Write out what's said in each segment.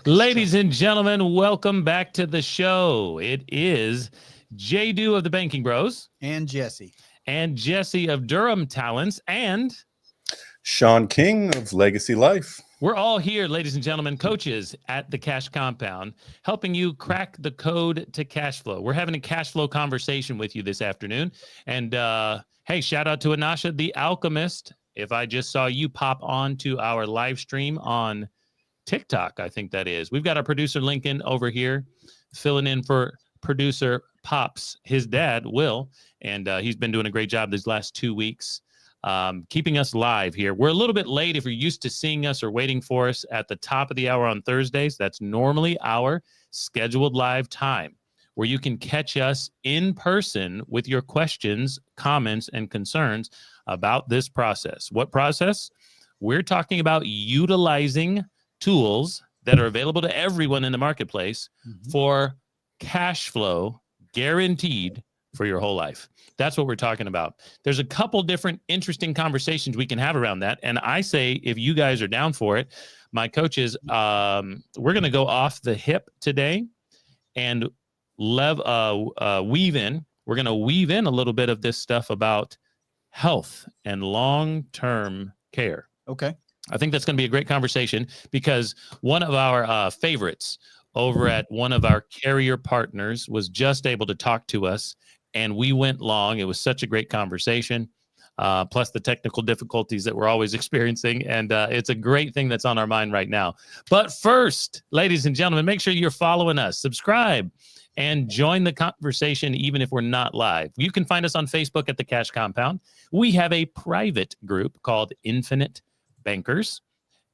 Ladies and gentlemen, welcome back to the show. It is Jay-Do of the Banking Bros. And Jesse. And Jesse of Durham Talents. And Sean King of Legacy Life. We're all here, ladies and gentlemen, coaches at the Cash Compound, helping you crack the code to cash flow. We're having a cash flow conversation with you this afternoon. And hey, shout out to Anasha, the Alchemist. If I just saw you pop on to our live stream on TikTok, I think that is. We've got our producer Lincoln over here filling in for producer Pops, his dad, Will. And he's been doing a great job these last 2 weeks. Keeping us live here. We're a little bit late if you're used to seeing us or waiting for us at the top of the hour on Thursdays. That's normally our scheduled live time where you can catch us in person with your questions, comments, and concerns about this process. What process? We're talking about utilizing tools that are available to everyone in the marketplace for cash flow guaranteed for your whole life. That's what we're talking about. There's a couple different interesting conversations we can have around that. And I say, if you guys are down for it, my coaches, we're going to go off the hip today and weave in. We're going to weave in a little bit of this stuff about health and long-term care. Okay. I think that's going to be a great conversation because one of our favorites over at one of our carrier partners was just able to talk to us, and we went long. It was such a great conversation, plus the technical difficulties that we're always experiencing, and it's a great thing that's on our mind right now. But first, ladies and gentlemen, make sure you're following us, subscribe, and join the conversation even if we're not live. You can find us on Facebook at The Cash Compound. We have a private group called Infinite Bankers.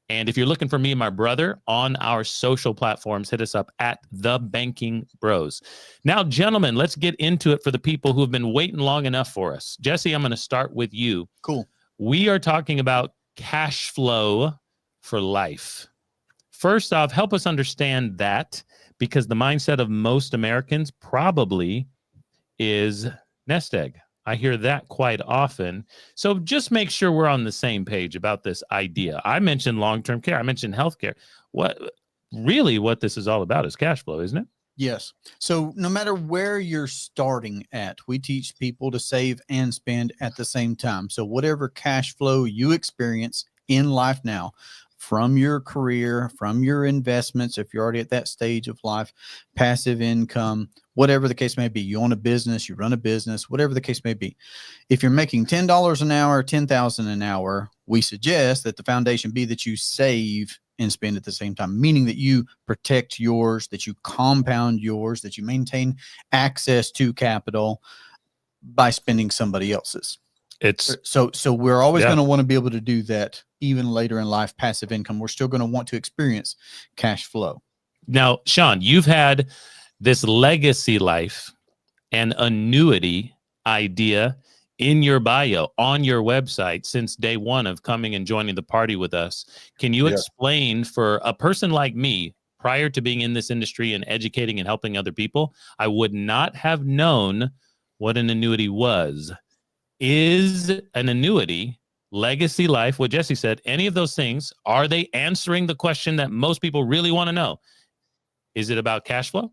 And if you're looking for me and my brother on our social platforms, hit us up at The Banking Bros. Now, gentlemen, let's get into it for the people who have been waiting long enough for us. Jesse, I'm going to start with you. Cool. We are talking about cash flow for life. First off, help us understand that, because the mindset of most Americans probably is nest egg. I hear that quite often. So just make sure we're on the same page about this idea. I mentioned long-term care. I mentioned healthcare. What this is all about is cash flow, isn't it? Yes. So no matter where you're starting at, we teach people to save and spend at the same time. So whatever cash flow you experience in life now, from your career, from your investments, if you're already at that stage of life, passive income, whatever the case may be, you own a business, you run a business, whatever the case may be. If you're making $10 an hour, $10,000 an hour, we suggest that the foundation be that you save and spend at the same time, meaning that you protect yours, that you compound yours, that you maintain access to capital by spending somebody else's. So we're always going to want to be able to do that even later in life. Passive income, we're still going to want to experience cash flow. Now, Sean, you've had this legacy life and annuity idea in your bio on your website since day one of coming and joining the party with us. Can you explain, for a person like me, prior to being in this industry and educating and helping other people, I would not have known what an annuity was. Is an annuity, legacy life, what Jesse said, any of those things, are they answering the question that most people really want to know? Is it about cash flow?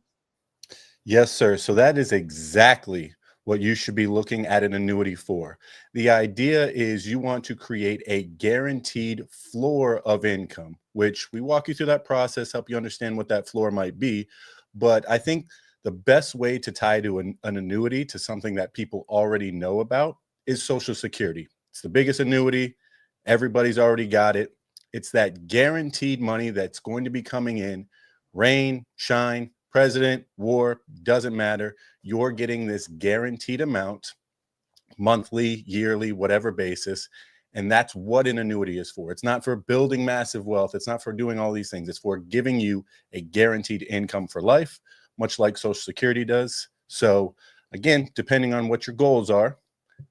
Yes, sir. So that is exactly what you should be looking at an annuity for. The idea is you want to create a guaranteed floor of income, which we walk you through that process, help you understand what that floor might be. But I think the best way to tie to an annuity to something that people already know about is Social Security. It's the biggest annuity. Everybody's already got it. It's that guaranteed money that's going to be coming in. Rain, shine, president, war, doesn't matter. You're getting this guaranteed amount, monthly, yearly, whatever basis. And that's what an annuity is for. It's not for building massive wealth. It's not for doing all these things. It's for giving you a guaranteed income for life, much like Social Security does. So again, depending on what your goals are,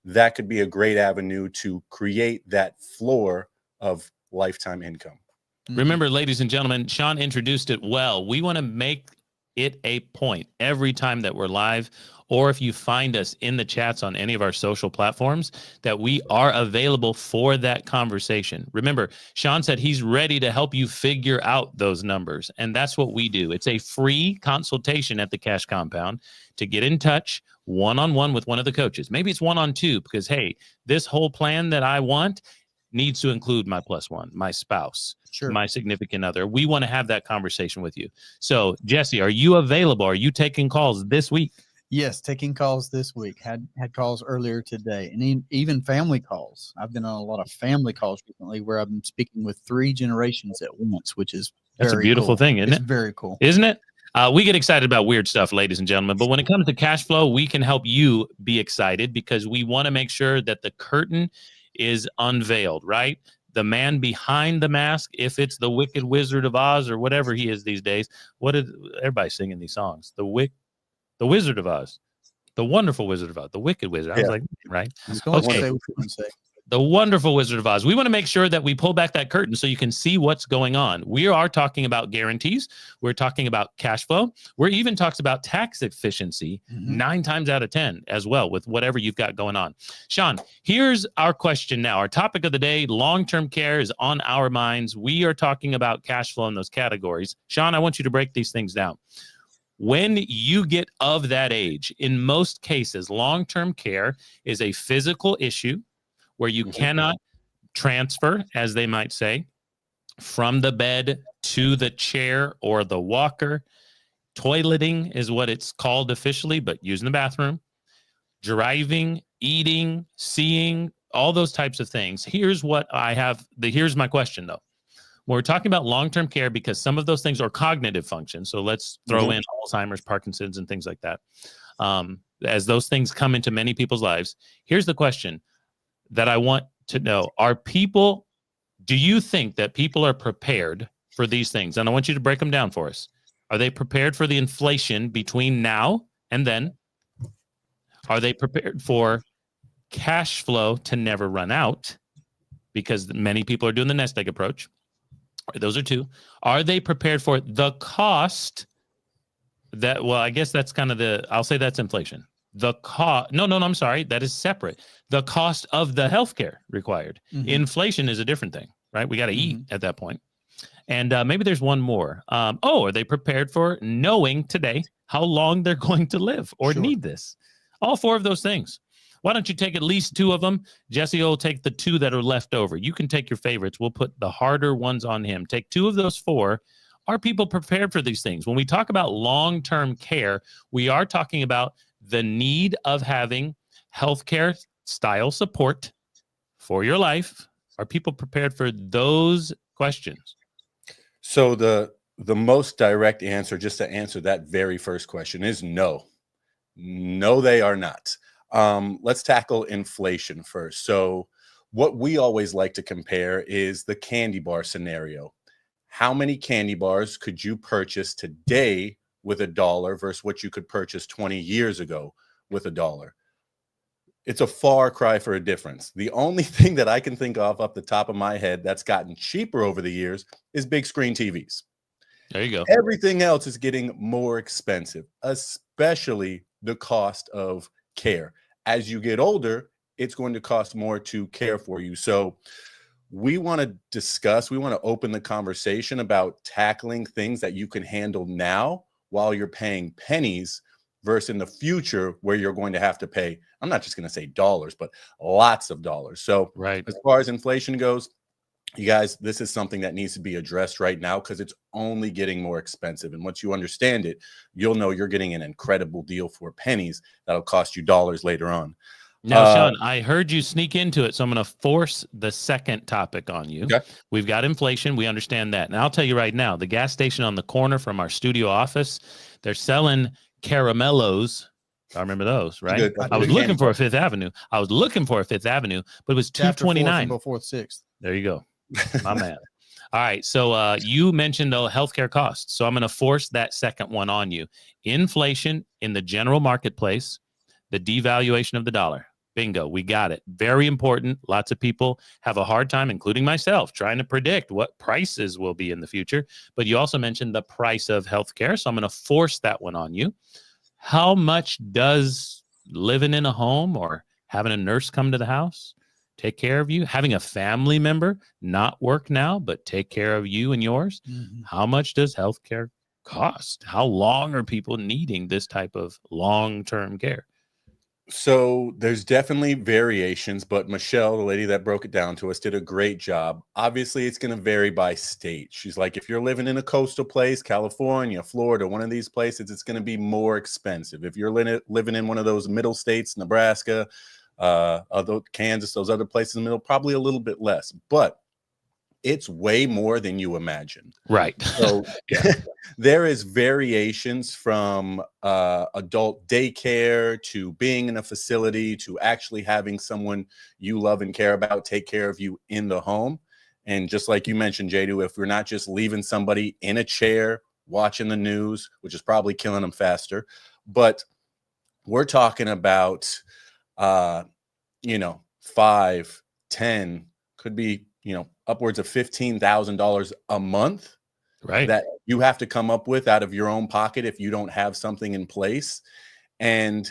that could be a great avenue to create that floor of lifetime income. Remember, ladies and gentlemen, Sean introduced it well. We want to make it a point every time that we're live or if you find us in the chats on any of our social platforms, that we are available for that conversation. Remember, Sean said he's ready to help you figure out those numbers. And that's what we do. It's a free consultation at the Cash Compound to get in touch one-on-one with one of the coaches. Maybe it's one-on-two because, hey, this whole plan that I want needs to include my plus one, my spouse, my significant other. We want to have that conversation with you. So, Jesse, are you available? Are you taking calls this week? Yes, taking calls this week. Had calls earlier today, and even family calls. I've been on a lot of family calls recently where I've been speaking with 3 generations at once, which is that's a beautiful thing, isn't it? It's very cool, isn't it? We get excited about weird stuff, ladies and gentlemen. But when it comes to cash flow, we can help you be excited because we want to make sure that the curtain is unveiled, right? The man behind the mask, if it's the Wicked Wizard of Oz or whatever he is these days. What is everybody singing these songs? The Wizard of Oz, the Wonderful Wizard of Oz, the Wicked Wizard. I was like, right? Okay. The Wonderful Wizard of Oz. We want to make sure that we pull back that curtain so you can see what's going on. We are talking about guarantees. We're talking about cash flow. We're even talking about tax efficiency 9 times out of 10 as well with whatever you've got going on. Sean, here's our question now. Our topic of the day, long-term care, is on our minds. We are talking about cash flow in those categories. Sean, I want you to break these things down. When you get of that age, in most cases, long-term care is a physical issue where you cannot transfer, as they might say, from the bed to the chair or the walker. Toileting is what it's called officially, but using the bathroom, driving, eating, seeing, all those types of things. Here's what I have. Here's my question, though. When we're talking about long-term care, because some of those things are cognitive functions. So let's throw in Alzheimer's, Parkinson's, and things like that. As those things come into many people's lives, here's the question that I want to know. Do you think that people are prepared for these things? And I want you to break them down for us. Are they prepared for the inflation between now and then? Are they prepared for cash flow to never run out? Because many people are doing the nest egg approach. Those are 2. Are they prepared for the cost that, well, I guess that's kind of I'll say that's inflation. The cost, no, I'm sorry. That is separate. The cost of the healthcare required. Inflation is a different thing, right? We got to eat at that point. And maybe there's one more. Are they prepared for knowing today how long they're going to live or need this? All 4 of those things. Why don't you take at least 2 of them? Jesse will take the 2 that are left over. You can take your favorites. We'll put the harder ones on him. Take 2 of those 4. Are people prepared for these things? When we talk about long-term care, we are talking about the need of having healthcare style support for your life. Are people prepared for those questions? So the most direct answer, just to answer that very first question, is no. No, they are not. Let's tackle inflation first. So what we always like to compare is the candy bar scenario. How many candy bars could you purchase today with $1 versus what you could purchase 20 years ago with $1? It's a far cry for a difference. The only thing that I can think of off the top of my head that's gotten cheaper over the years is big screen TVs. There you go. Everything else is getting more expensive, especially the cost of care. As you get older, it's going to cost more to care for you. So we want to open the conversation about tackling things that you can handle now while you're paying pennies versus in the future where you're going to have to pay, I'm not just going to say dollars, but lots of dollars. So as far as inflation goes, you guys, this is something that needs to be addressed right now because it's only getting more expensive. And once you understand it, you'll know you're getting an incredible deal for pennies that'll cost you dollars later on. Now, Sean, I heard you sneak into it, so I'm going to force the second topic on you. Okay. We've got inflation. We understand that. And I'll tell you right now, the gas station on the corner from our studio office, they're selling caramellos. I remember those, right? I was looking for a Fifth Avenue. But it was $2.29. Before 6th. There you go. My man. All right. So you mentioned the healthcare costs. So I'm going to force that second one on you. Inflation in the general marketplace, the devaluation of the dollar. Bingo. We got it. Very important. Lots of people have a hard time, including myself, trying to predict what prices will be in the future. But you also mentioned the price of healthcare. So I'm going to force that one on you. how much does living in a home or having a nurse come to the house take care of you, having a family member not work now but take care of you and yours? How much does healthcare cost? How long are people needing this type of long-term care? So there's definitely variations, but Michelle, the lady that broke it down to us, did a great job. Obviously, it's going to vary by state. She's like, if you're living in a coastal place, California, Florida, one of these places, it's going to be more expensive. If you're living in one of those middle states, Nebraska, Kansas, those other places in the middle, probably a little bit less. But it's way more than you imagine. Right. So there is variations from adult daycare to being in a facility to actually having someone you love and care about take care of you in the home. And just like you mentioned, Jadu, if we're not just leaving somebody in a chair watching the news, which is probably killing them faster, but we're talking about, 5, 10, could be, upwards of $15,000 a month, right, that you have to come up with out of your own pocket if you don't have something in place. And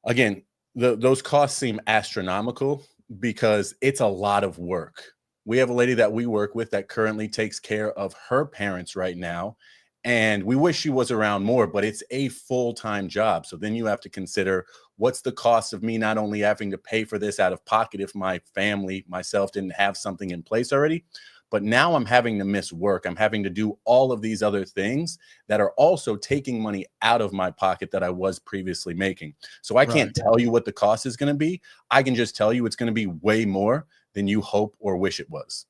again, those costs seem astronomical because it's a lot of work. We have a lady that we work with that currently takes care of her parents right now. And we wish she was around more, but it's a full-time job. So then you have to consider, what's the cost of me not only having to pay for this out of pocket if my family, myself, didn't have something in place already, but now I'm having to miss work. I'm having to do all of these other things that are also taking money out of my pocket that I was previously making. So I can't tell you what the cost is going to be. I can just tell you it's going to be way more than you hope or wish it was.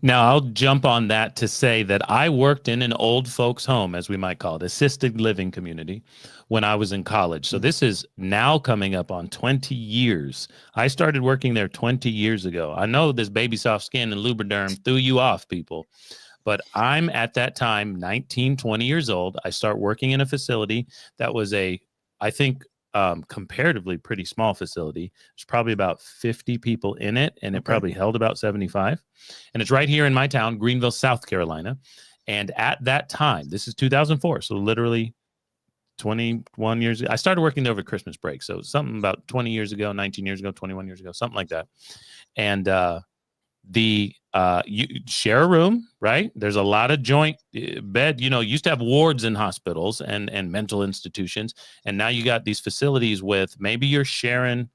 Now, I'll jump on that to say that I worked in an old folks home, as we might call it, assisted living community, when I was in college. So this is now coming up on 20 years. I started working there 20 years ago. I know this Baby Soft Skin and Lubriderm threw you off, people, but I'm at that time 19, 20 years old. I start working in a facility that was comparatively pretty small facility. There's probably about 50 people in it, and it probably held about 75. And it's right here in my town, Greenville, South Carolina. And at that time, this is 2004, so literally 21 years ago. I started working there over Christmas break, so something about 20 years ago, 19 years ago, 21 years ago, something like that. And you share a room, right? There's a lot of joint bed, used to have wards in hospitals and mental institutions. And now you got these facilities with, maybe you're sharing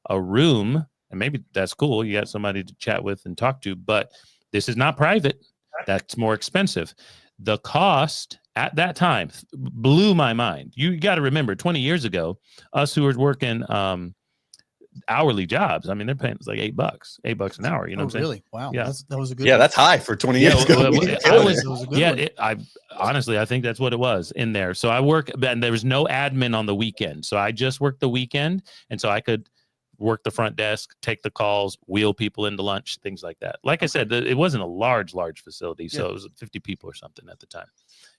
a room, and maybe that's cool. You got somebody to chat with and talk to, but this is not private. That's more expensive. The cost at that time blew my mind. You got to remember, 20 years ago, us who were working, hourly jobs, I mean, they're paying us like $8 an hour. You know what I'm saying? Really? Wow. Yeah. That was a good. Yeah, that's high for 20 years ago. I honestly, I think that's what it was in there. So I work, and there was no admin on the weekend. So I just worked the weekend. And so I could work the front desk, take the calls, wheel people into lunch, things like that. Like I said, it wasn't a large facility. So it was 50 people or something at the time.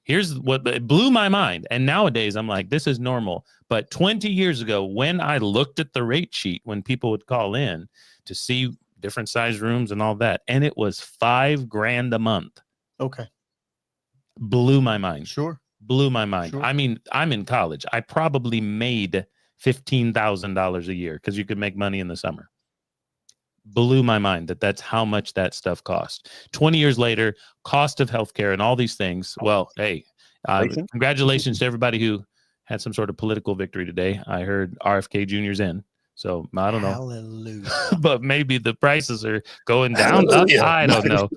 Here's what it blew my mind. And nowadays I'm like, this is normal. But 20 years ago, when I looked at the rate sheet, when people would call in to see different size rooms and all that, and it was $5,000 a month. Okay. Blew my mind. Sure. Blew my mind. Sure. I mean, I'm in college. I probably made $15,000 a year because you could make money in the summer. Blew my mind that's how much that stuff cost. 20 years later, cost of healthcare and all these things. Well, hey, congratulations to everybody who had some sort of political victory today. I heard RFK Jr.'s in. So I don't know. Hallelujah. But maybe the prices are going down. I don't know.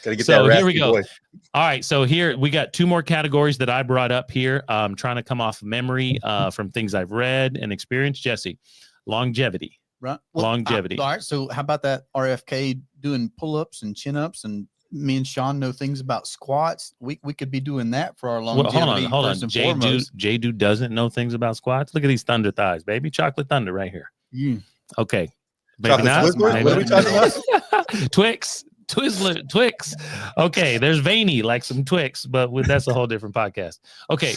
Gotta get So that here we go. voice. All right. So here we got two more categories that I brought up here. I'm trying to come off memory from things I've read and experienced. Jesse, longevity. Right. Longevity. All right. So how about that RFK doing pull-ups and chin-ups, and me and Sean know things about squats. We could be doing that for our longevity. Hold on. Jadu doesn't know things about squats. Look at these thunder thighs, baby. Chocolate thunder right here. Okay. Maybe not. What are we talking about? Twix. Twizzler, Twix. Okay, there's veiny like some Twix, but that's a whole different podcast. Okay,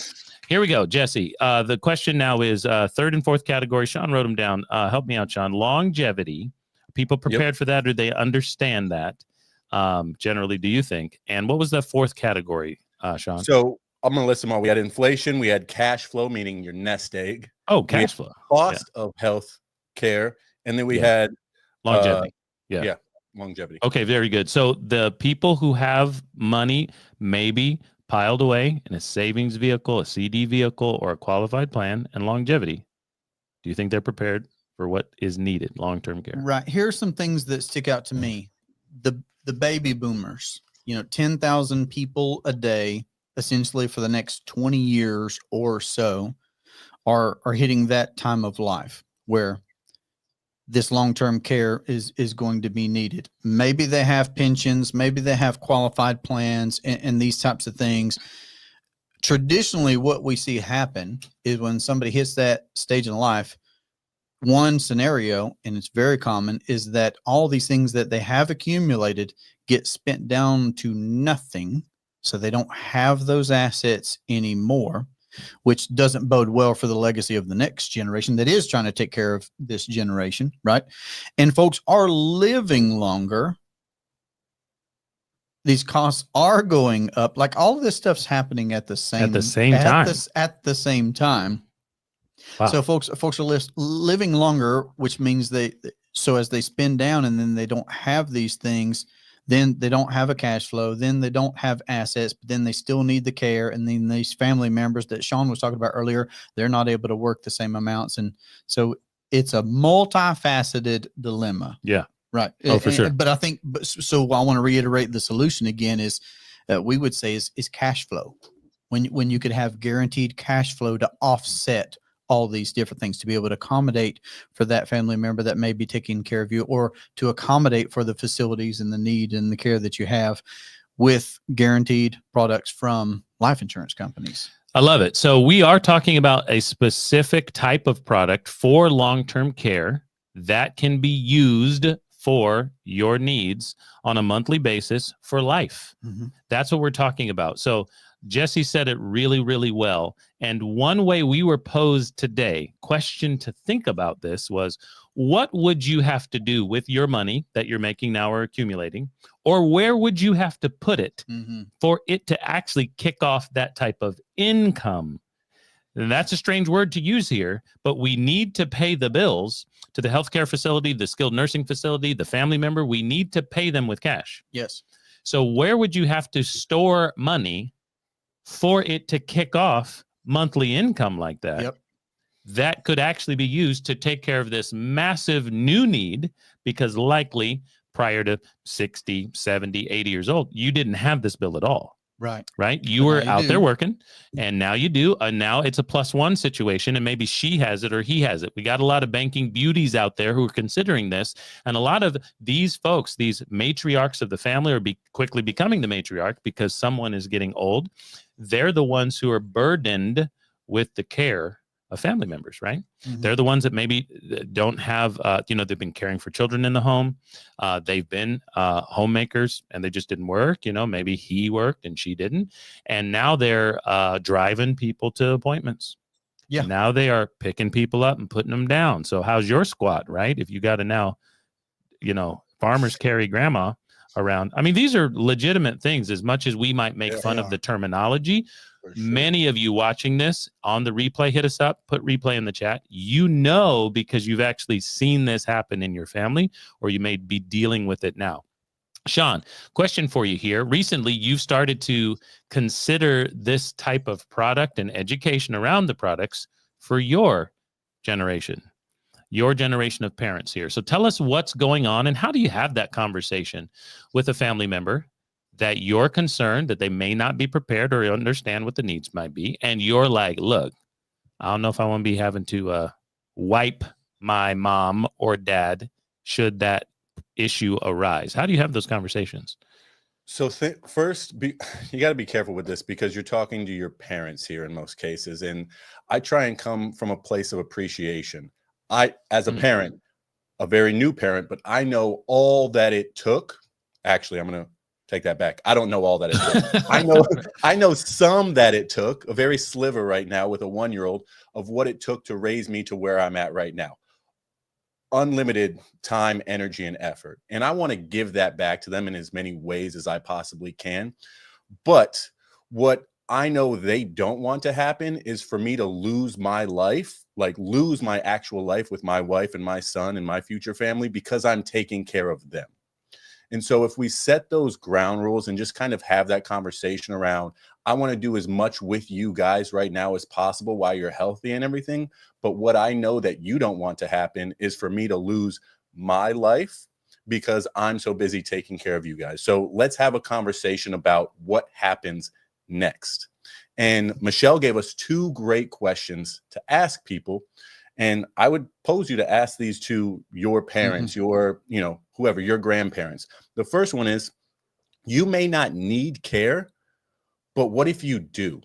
here we go, Jesse. The question now is third and fourth category. Sean wrote them down. Help me out, Sean. Longevity. Are people prepared for that? Or do they understand that? Generally, do you think? And what was the fourth category, Sean? So I'm going to list them all. We had inflation, we had cash flow, meaning your nest egg, Oh, we had cash flow. cost of health care, and then we Yeah. had Longevity. Yeah. longevity. Okay, very good. So the people who have money maybe piled away in a savings vehicle, a CD vehicle, or a qualified plan, and longevity, do you think they're prepared for what is needed, long-term care? Right. Here's some things that stick out to me. The baby boomers, 10,000 people a day, essentially for the next 20 years or so, are hitting that time of life where this long-term care is going to be needed. Maybe they have pensions, maybe they have qualified plans and these types of things. Traditionally, what we see happen is when somebody hits that stage in life, one scenario, and it's very common, is that all these things that they have accumulated get spent down to nothing. So they don't have those assets anymore, which doesn't bode well for the legacy of the next generation that is trying to take care of this generation, right? And folks are living longer. These costs are going up. Like all of this stuff's happening at the same time. At the same time. Wow. So folks are living longer, which means as they spend down and then they don't have these things, then they don't have a cash flow, then they don't have assets, but then they still need the care. And then these family members that Sean was talking about earlier, they're not able to work the same amounts. And so it's a multifaceted dilemma. Yeah. Right. Oh, for sure. But I think, so I want to reiterate the solution again is we would say is cash flow. When you could have guaranteed cash flow to offset all these different things, to be able to accommodate for that family member that may be taking care of you, or to accommodate for the facilities and the need and the care that you have with guaranteed products from life insurance companies. I love it. So we are talking about a specific type of product for long-term care that can be used for your needs on a monthly basis for life. Mm-hmm. That's what we're talking about. So Jesse said it really, really well. And one way we were posed today, question to think about this was, what would you have to do with your money that you're making now or accumulating? Or where would you have to put it for it to actually kick off that type of income? And that's a strange word to use here, but we need to pay the bills to the healthcare facility, the skilled nursing facility, the family member. We need to pay them with cash. Yes. So where would you have to store money for it to kick off monthly income like that? Yep. That could actually be used to take care of this massive new need, because likely prior to 60, 70, 80 years old, you didn't have this bill at all. Right. Right. You were out there working, and now you do. And now it's a +1 situation, and maybe she has it or he has it. We got a lot of banking beauties out there who are considering this. And a lot of these folks, these matriarchs of the family, are quickly becoming the matriarch because someone is getting old. They're the ones who are burdened with the care of family members, right? Mm-hmm. They're the ones that maybe don't have, they've been caring for children in the home. They've been homemakers and they just didn't work. Maybe he worked and she didn't. And now they're driving people to appointments. Yeah. Now they are picking people up and putting them down. So how's your squat, right? If you got to now, farmers carry grandma around. I mean, these are legitimate things. As much as we might make fun of the terminology, sure. Many of you watching this on the replay, hit us up, put replay in the chat. Because you've actually seen this happen in your family, or you may be dealing with it now. Sean, question for you here. Recently, you've started to consider this type of product and education around the products for your generation of parents here. So tell us what's going on, and how do you have that conversation with a family member that you're concerned that they may not be prepared or understand what the needs might be. And you're like, look, I don't know if I want to be having to wipe my mom or dad should that issue arise. How do you have those conversations? So first, you got to be careful with this, because you're talking to your parents here in most cases. And I try and come from a place of appreciation. As a parent, a very new parent, but I know all that it took. Actually, I'm going to take that back. I don't know all that it took. I know some that it took, a very sliver right now with a 1-year-old, of what it took to raise me to where I'm at right now. Unlimited time, energy, and effort. And I want to give that back to them in as many ways as I possibly can. But what I know they don't want to happen is for me to lose my life, like lose my actual life with my wife and my son and my future family because I'm taking care of them. And so if we set those ground rules and just kind of have that conversation around, I want to do as much with you guys right now as possible while you're healthy and everything. But what I know that you don't want to happen is for me to lose my life because I'm so busy taking care of you guys. So let's have a conversation about what happens next. And Michelle gave us 2 great questions to ask people. And I would pose you to ask these to your parents, your, whoever, your grandparents. The first one is, you may not need care, but what if you do?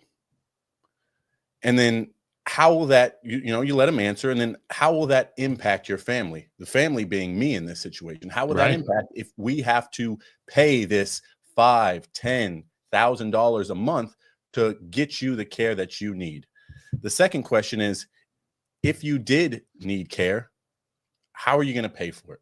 And then how will that, you let them answer, and then how will that impact your family? The family being me in this situation. How will that impact if we have to pay this $5,000-$10,000 a month to get you the care that you need? The second question is, if you did need care, how are you going to pay for it?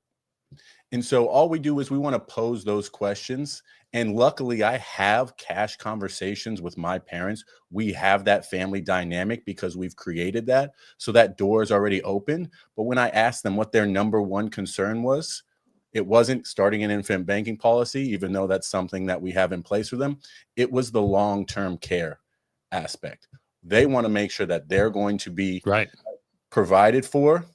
And so all we do is we want to pose those questions. And luckily, I have cash conversations with my parents. We have that family dynamic because we've created that. So that door is already open. But when I asked them what their number one concern was, it wasn't starting an infant banking policy, even though that's something that we have in place for them. It was the long-term care aspect. They want to make sure that they're going to be provided for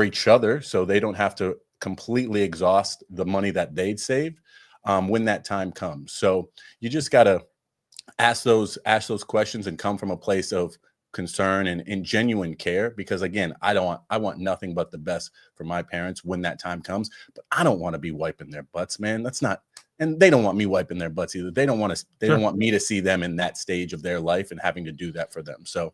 each other, so they don't have to completely exhaust the money that they'd saved when that time comes. So you just got to ask those questions and come from a place of concern and genuine care, because again, I want nothing but the best for my parents when that time comes, but I don't want to be wiping their butts, man. That's not, and they don't want me wiping their butts either. They don't want me to see them in that stage of their life and having to do that for them. So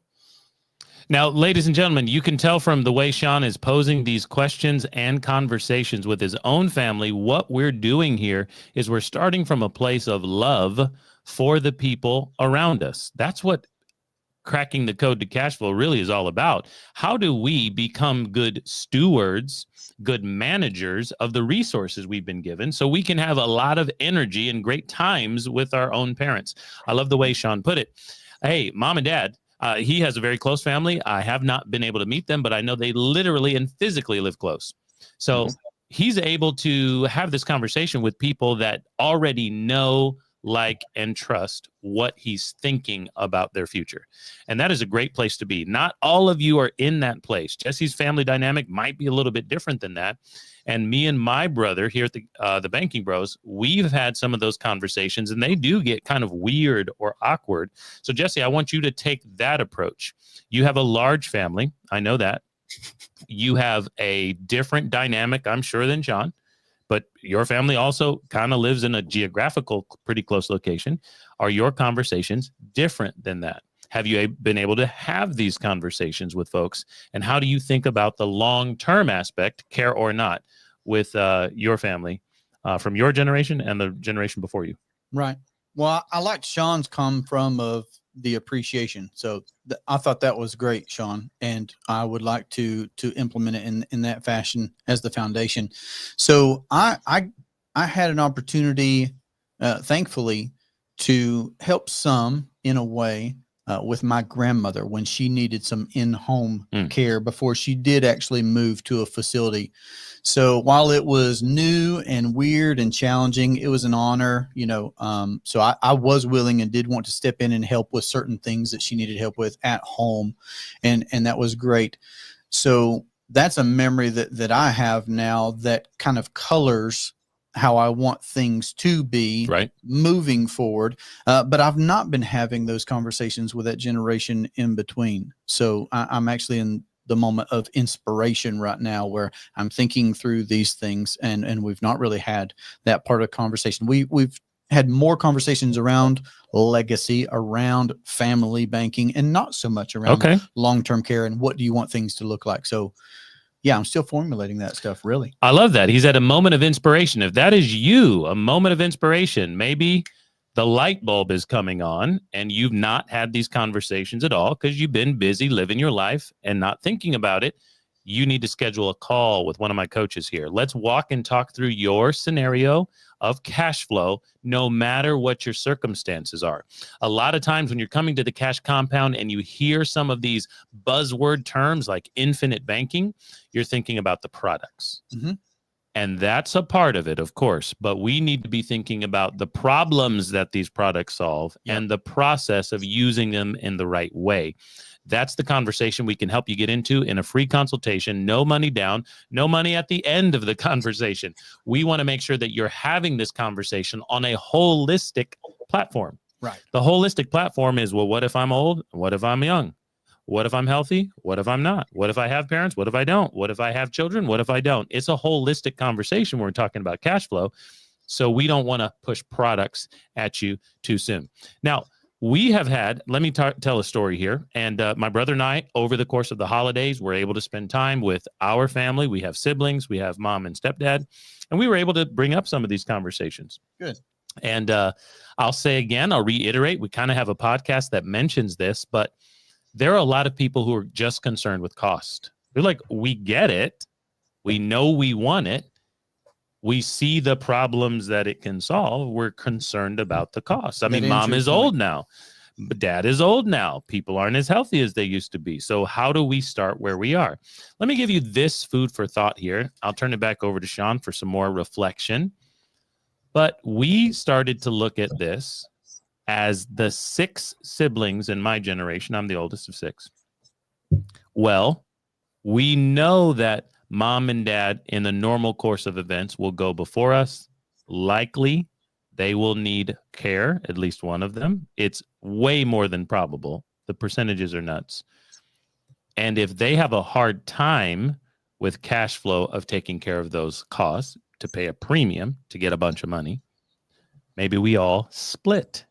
now, ladies and gentlemen, you can tell from the way Sean is posing these questions and conversations with his own family, what we're doing here is we're starting from a place of love for the people around us. That's what cracking the code to cash flow really is all about. How do we become good stewards, good managers of the resources we've been given so we can have a lot of energy and great times with our own parents? I love the way Sean put it. Hey, mom and dad, he has a very close family. I have not been able to meet them, but I know they literally and physically live close. So he's able to have this conversation with people that already know, like, and trust what he's thinking about their future. And that is a great place to be. Not all of you are in that place. Jesse's family dynamic might be a little bit different than that. And me and my brother here at the Banking Bros, we've had some of those conversations, and they do get kind of weird or awkward. So Jesse, I want you to take that approach. You have a large family. I know that. You have a different dynamic, I'm sure, than Sean. But your family also kind of lives in a geographical, pretty close location. Are your conversations different than that? Have you been able to have these conversations with folks? And how do you think about the long-term aspect, care or not, with your family from your generation and the generation before you? Right. Well, I like Sean's come from of the appreciation. So I thought that was great, Sean. And I would like to implement it in that fashion as the foundation. So I had an opportunity, thankfully, to help some in a way with my grandmother when she needed some in-home care before she did actually move to a facility. So while it was new and weird and challenging, it was an honor, so I was willing and did want to step in and help with certain things that she needed help with at home. And that was great. So that's a memory that I have now that kind of colors how I want things to be moving forward. But I've not been having those conversations with that generation in between. So I'm actually in the moment of inspiration right now where I'm thinking through these things, and we've not really had that part of the conversation. We've had more conversations around legacy, around family banking, and not so much around long-term care and what do you want things to look like. So yeah, I'm still formulating that stuff, really. I love that. He's at a moment of inspiration. If that is you, a moment of inspiration, maybe the light bulb is coming on and you've not had these conversations at all because you've been busy living your life and not thinking about it. you need to schedule a call with one of my coaches here. Let's walk and talk through your scenario of cash flow, no matter what your circumstances are. A lot of times when you're coming to the cash compound and you hear some of these buzzword terms like infinite banking, you're thinking about the products. Mm-hmm. And that's a part of it, of course, but we need to be thinking about the problems that these products solve and the process of using them in the right way. That's the conversation we can help you get into in a free consultation. No money down, no money at the end of the conversation. We want to make sure that you're having this conversation on a holistic platform. Right. The holistic platform is, well, what if I'm old? What if I'm young? What if I'm healthy? What if I'm not? What if I have parents? What if I don't? What if I have children? What if I don't? It's a holistic conversation when we're talking about cash flow. So we don't want to push products at you too soon. Now, we have had, let me tell a story here. And my brother and I, over the course of the holidays, were able to spend time with our family. We have siblings. We have mom and stepdad. And we were able to bring up some of these conversations. Good. And I'll say again, I'll reiterate, we kind of have a podcast that mentions this, but there are a lot of people who are just concerned with cost. They're like, we get it. We know we want it. We see the problems that it can solve. We're concerned about the cost. I mean, mom is old now. Dad is old now. People aren't as healthy as they used to be. So how do we start where we are? Let me give you this food for thought here. I'll turn it back over to Sean for some more reflection. But we started to look at this as the 6 siblings in my generation. I'm the oldest of 6. Well, we know that mom and dad in the normal course of events will go before us. Likely, they will need care, at least one of them. It's way more than probable. The percentages are nuts. And if they have a hard time with cash flow of taking care of those costs to pay a premium to get a bunch of money, maybe we all split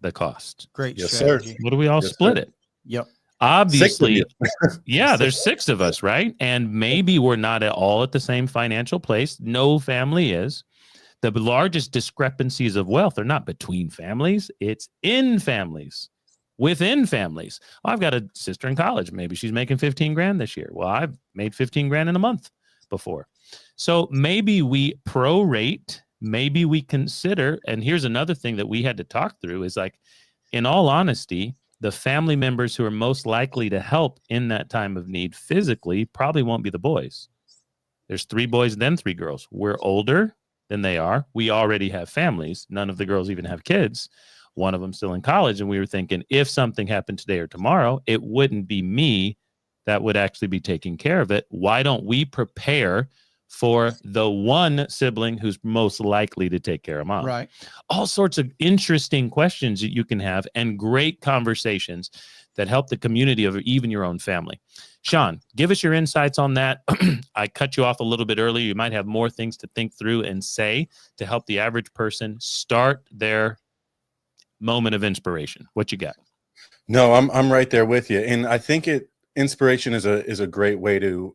the cost. Great Yes, strategy. sir. What do we all split sir. it? Yep. Obviously, 6 of you. yeah, there's 6 of us, right? And maybe we're not at all at the same financial place. No family is. The largest discrepancies of wealth are not between families. It's in families, within families. Oh, I've got a sister in college. Maybe she's making 15 grand this year. Well, I've made 15 grand in a month before. So maybe we prorate, maybe we consider, and here's another thing that we had to talk through is like, in all honesty, the family members who are most likely to help in that time of need physically probably won't be the boys. There's 3 boys, then 3 girls. We're older than they are. We already have families. None of the girls even have kids. One of them still in college. And we were thinking, if something happened today or tomorrow, it wouldn't be me that would actually be taking care of it. Why don't we prepare for the one sibling who's most likely to take care of mom? Right. All sorts of interesting questions that you can have and great conversations that help the community of even your own family. Sean, give us your insights on that. I cut you off a little bit earlier. You might have more things to think through and say to help the average person start their moment of inspiration. What you got? No, I'm right there with you. And I think inspiration is a great way to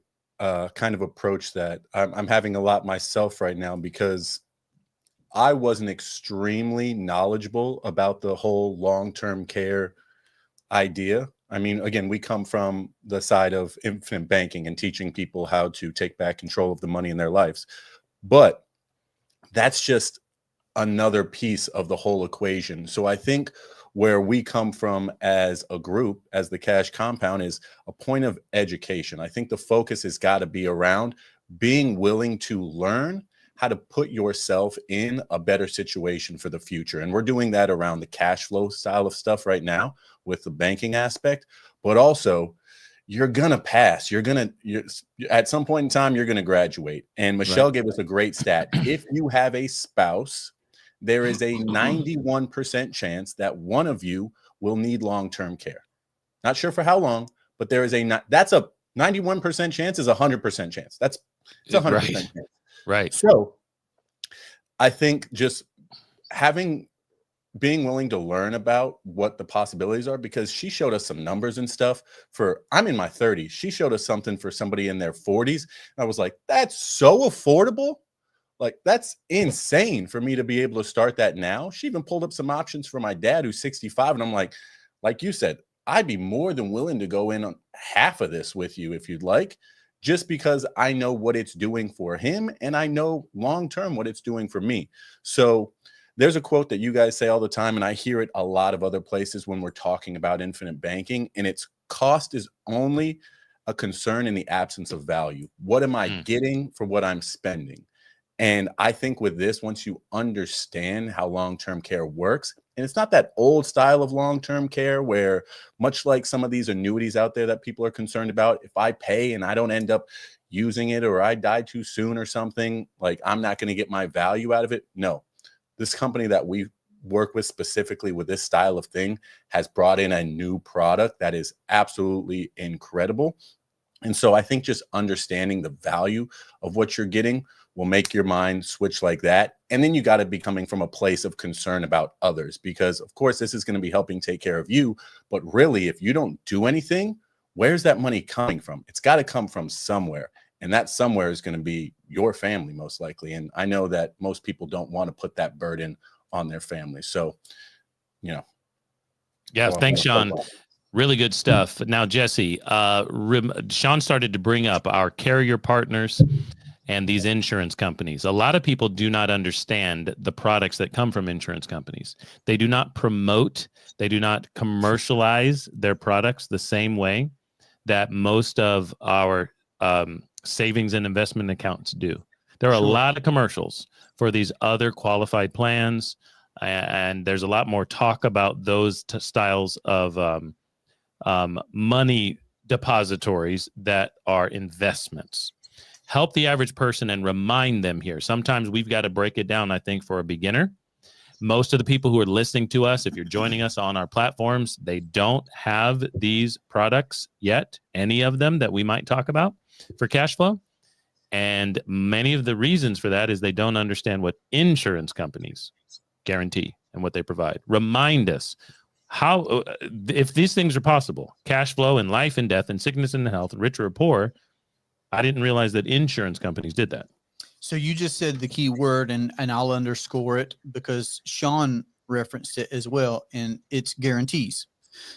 kind of approach that. I'm having a lot myself right now because I wasn't extremely knowledgeable about the whole long-term care idea. I mean, again, we come from the side of infinite banking and teaching people how to take back control of the money in their lives. But that's just another piece of the whole equation. So I think where we come from as a group, as the Cash Compound, is a point of education. I think the focus has got to be around being willing to learn how to put yourself in a better situation for the future. And we're doing that around the cash flow style of stuff right now with the banking aspect, but also you're going to pass. You're at some point in time, you're going to graduate. And Michelle gave us a great stat. If you have a spouse, there is a 91% chance that one of you will need long-term care. Not sure for how long, but there is that's a 91% chance is 100% chance. It's 100% Right. chance. Right. So I think just being willing to learn about what the possibilities are, because she showed us some numbers and stuff I'm in my 30s. She showed us something for somebody in their 40s. And I was like, that's so affordable. Like, that's insane for me to be able to start that now. She even pulled up some options for my dad who's 65. And I'm like you said, I'd be more than willing to go in on half of this with you if you'd like. just because I know what it's doing for him and I know long term what it's doing for me. So there's a quote that you guys say all the time, and I hear it a lot of other places when we're talking about infinite banking, and it's cost is only a concern in the absence of value. What am I getting for what I'm spending? And I think with this, once you understand how long-term care works, and it's not that old style of long-term care where, much like some of these annuities out there that people are concerned about, if I pay and I don't end up using it, or I die too soon or something, like I'm not going to get my value out of it. No, this company that we work with specifically with this style of thing has brought in a new product that is absolutely incredible. And so I think just understanding the value of what you're getting will make your mind switch like that. And then you got to be coming from a place of concern about others, because of course this is going to be helping take care of you. But really, if you don't do anything, where's that money coming from? It's got to come from somewhere. And that somewhere is going to be your family, most likely. And I know that most people don't want to put that burden on their family. So, you know. Yeah, thanks, Sean. Really good stuff. Now, Jesse, Sean started to bring up our carrier partners and these insurance companies. A lot of people do not understand the products that come from insurance companies. They do not promote, they do not commercialize their products the same way that most of our savings and investment accounts do. There are a lot of commercials for these other qualified plans, and there's a lot more talk about those styles of money depositories that are investments. Help the average person and remind them here. Sometimes we've got to break it down, I think, for a beginner. Most of the people who are listening to us, if you're joining us on our platforms, they don't have these products yet, any of them that we might talk about for cash flow. And many of the reasons for that is they don't understand what insurance companies guarantee and what they provide. Remind us how, if these things are possible, cash flow in life and death and sickness and health, rich or poor, I didn't realize that insurance companies did that. So you just said the key word, and I'll underscore it because Sean referenced it as well, and it's guarantees.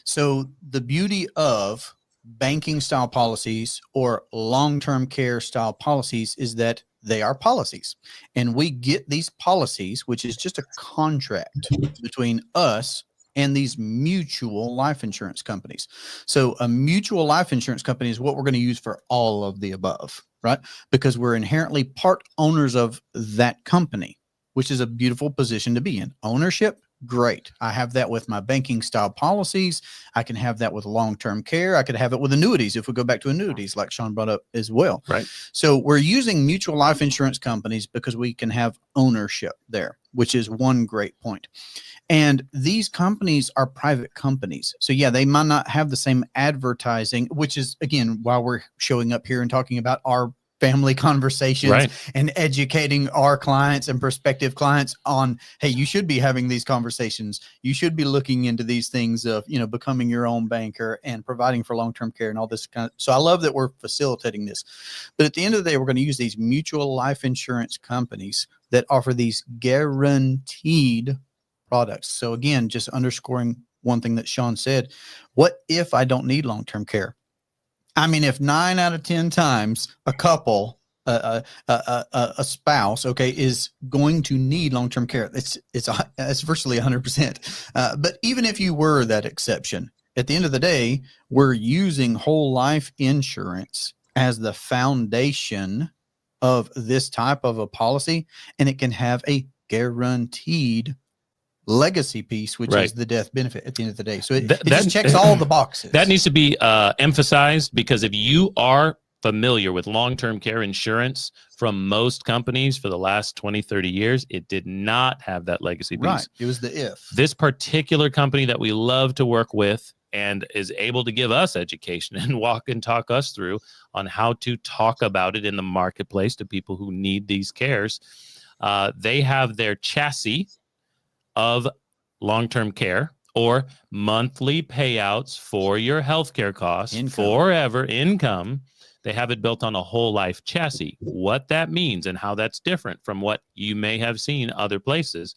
So the beauty of banking style policies or long-term care style policies is that they are policies, and we get these policies, which is just a contract between us and these mutual life insurance companies. So a mutual life insurance company is what we're going to use for all of the above, right? Because we're inherently part owners of that company, which is a beautiful position to be in. Ownership, great. I have that with my banking style policies. I can have that with long-term care. I could have it with annuities if we go back to annuities, like Sean brought up as well. Right. So we're using mutual life insurance companies because we can have ownership there, which is one great point. And these companies are private companies. So yeah, they might not have the same advertising, which is, again, why we're showing up here and talking about our family conversations and educating our clients and prospective clients on, hey, you should be having these conversations. You should be looking into these things of, you know, becoming your own banker and providing for long-term care and all this kind of. So I love that we're facilitating this. But at the end of the day, we're going to use these mutual life insurance companies that offer these guaranteed products. So again, just underscoring one thing that Sean said, what if I don't need long-term care? I mean, if 9 out of 10 times a couple, a spouse, okay, is going to need long-term care, it's virtually 100%. But even if you were that exception, at the end of the day, we're using whole life insurance as the foundation of this type of a policy, and it can have a guaranteed legacy piece, which is the death benefit at the end of the day. So it just checks all the boxes. That needs to be emphasized, because if you are familiar with long-term care insurance from most companies for the last 20, 30 years, it did not have that legacy piece. Right. It was the if. This particular company that we love to work with and is able to give us education and walk and talk us through on how to talk about it in the marketplace to people who need these cares. They have their chassis of long-term care or monthly payouts for your healthcare costs, forever income. They have it built on a whole life chassis. What that means and how that's different from what you may have seen other places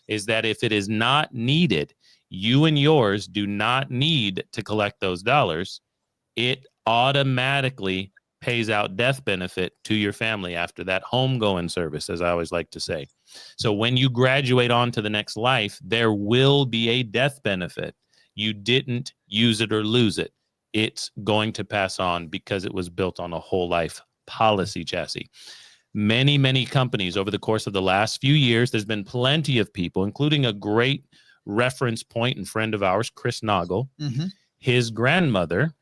is that if it is not needed, you and yours do not need to collect those dollars. It automatically pays out death benefit to your family after that homegoing service, as I always like to say. So when you graduate on to the next life, there will be a death benefit. You didn't use it or lose it. It's going to pass on because it was built on a whole life policy chassis. Many, many companies over the course of the last few years, there's been plenty of people, including a great reference point and friend of ours, Chris Noggle. His grandmother,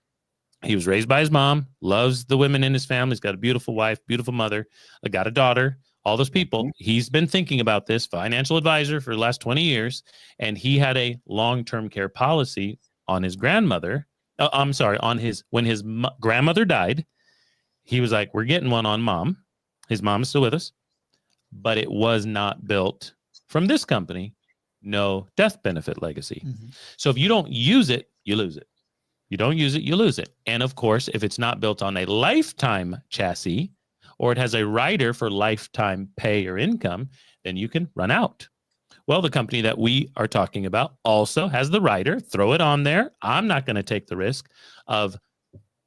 he was raised by his mom, loves the women in his family. He's got a beautiful wife, beautiful mother, got a daughter, all those people. He's been thinking about this, financial advisor for the last 20 years, and he had a long-term care policy on his grandmother. When his grandmother died, he was like, we're getting one on mom. His mom is still with us, but it was not built from this company. No death benefit legacy. So if you don't use it, you lose it. You don't use it, you lose it. And of course, if it's not built on a lifetime chassis, or it has a rider for lifetime pay or income, then you can run out. Well, the company that we are talking about also has the rider. Throw it on there. I'm not going to take the risk of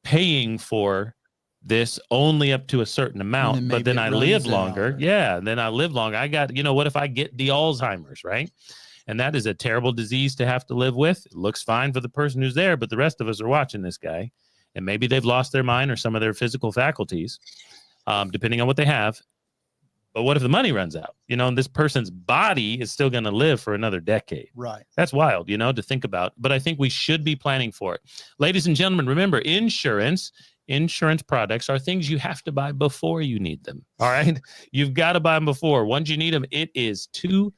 paying for this only up to a certain amount, but then I live longer. Yeah, then I live longer. I got, what if I get the Alzheimer's, right? And that is a terrible disease to have to live with. It looks fine for the person who's there, but the rest of us are watching this guy, and maybe they've lost their mind or some of their physical faculties, depending on what they have. But what if the money runs out? And this person's body is still going to live for another decade. Right. That's wild, to think about. But I think we should be planning for it. Ladies and gentlemen, remember, insurance products are things you have to buy before you need them. All right. You've got to buy them before. Once you need them, it is too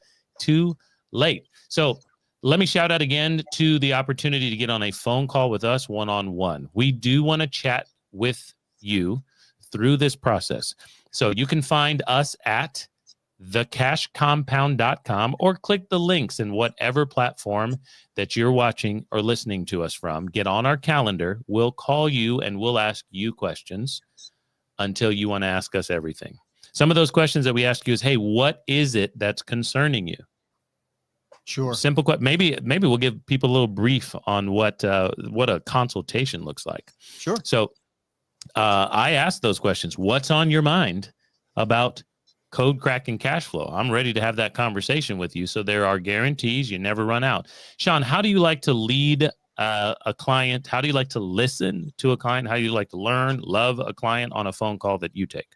late. So let me shout out again to the opportunity to get on a phone call with us one-on-one. We do want to chat with you through this process. So you can find us at thecashcompound.com or click the links in whatever platform that you're watching or listening to us from. Get on our calendar. We'll call you and we'll ask you questions until you want to ask us everything. Some of those questions that we ask you is, hey, what is it that's concerning you? Sure. Simple question. Maybe we'll give people a little brief on what a consultation looks like. Sure. So I asked those questions. What's on your mind about code cracking cash flow? I'm ready to have that conversation with you. So there are guarantees. You never run out. Sean, how do you like to lead a client? How do you like to listen to a client? How do you like to love a client on a phone call that you take?